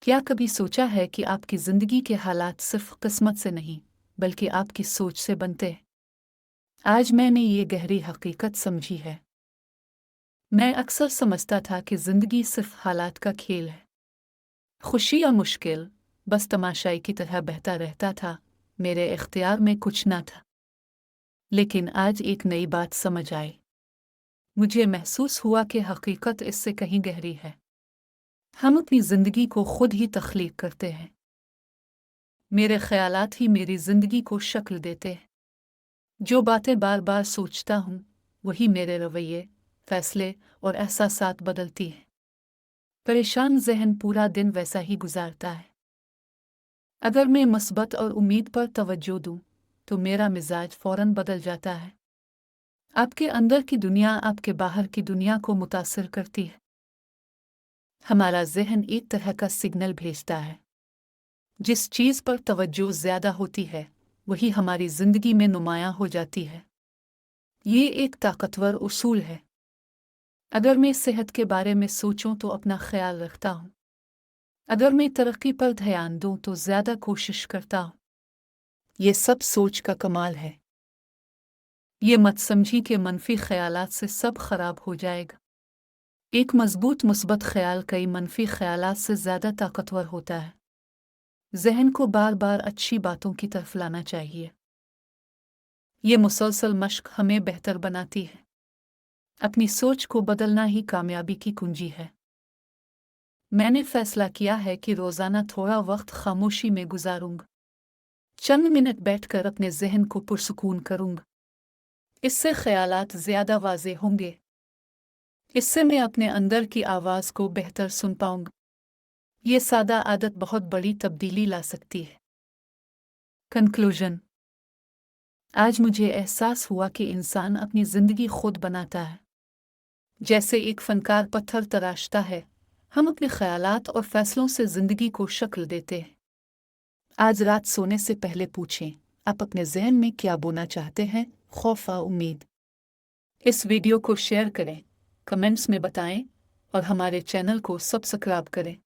क्या कभी सोचा है कि आपकी ज़िंदगी के हालात सिर्फ किस्मत से नहीं बल्कि आपकी सोच से बनते हैं? आज मैंने ये गहरी हकीकत समझी है। मैं अक्सर समझता था कि ज़िंदगी सिर्फ हालात का खेल है। खुशी या मुश्किल बस तमाशाई की तरह बहता रहता था, मेरे इख्तियार में कुछ ना था। लेकिन आज एक नई बात समझ आई। मुझे महसूस हुआ कि हकीकत इससे कहीं गहरी है। हम अपनी ज़िंदगी को खुद ही तख्लीक करते हैं। मेरे ख़यालात ही मेरी ज़िंदगी को शक्ल देते हैं। जो बातें बार बार सोचता हूँ वही मेरे रवैये, फैसले और एहसासात बदलती हैं। परेशान ज़हन पूरा दिन वैसा ही गुजारता है। अगर मैं मुस्बत और उम्मीद पर तवज्जो दूँ तो मेरा मिजाज फ़ौरन बदल जाता है। आपके अंदर की दुनिया आपके बाहर की दुनिया को मुतासिर करती है। हमारा ज़हन एक तरह का सिग्नल भेजता है। जिस चीज़ पर तवज्जो ज़्यादा होती है वही हमारी ज़िंदगी में नुमायाँ हो जाती है। ये एक ताकतवर उसूल है। अगर मैं सेहत के बारे में सोचूं तो अपना ख्याल रखता हूँ। अगर मैं तरक्की पर ध्यान दूं तो ज़्यादा कोशिश करता हूँ। ये सब सोच का कमाल है। ये मत समझी कि मनफी ख्यालात से सब खराब हो जाएगा। एक मजबूत मुस्बत ख्याल कई मनफी ख्यालात से ज़्यादा ताकतवर होता है। जहन को बार बार अच्छी बातों की तरफ लाना चाहिए। ये मुसलसल मश्क हमें बेहतर बनाती है। अपनी सोच को बदलना ही कामयाबी की कुंजी है। मैंने फैसला किया है कि रोज़ाना थोड़ा वक्त खामोशी में गुजारूंगा। चंद मिनट बैठकर अपने जहन को पुरसुकून करूंगा। इससे ख्यालात ज़्यादा वाज़ेह होंगे। इससे मैं अपने अंदर की आवाज़ को बेहतर सुन पाऊंगा। ये सादा आदत बहुत बड़ी तब्दीली ला सकती है। कंक्लूजन। आज मुझे एहसास हुआ कि इंसान अपनी ज़िंदगी खुद बनाता है। जैसे एक फनकार पत्थर तराशता है, हम अपने ख्यालात और फैसलों से ज़िंदगी को शक्ल देते हैं। आज रात सोने से पहले पूछें, आप अपने ज़हन में क्या बोना चाहते हैं, खौफ या उम्मीद? इस वीडियो को शेयर करें, कमेंट्स में बताएं और हमारे चैनल को सब्सक्राइब करें।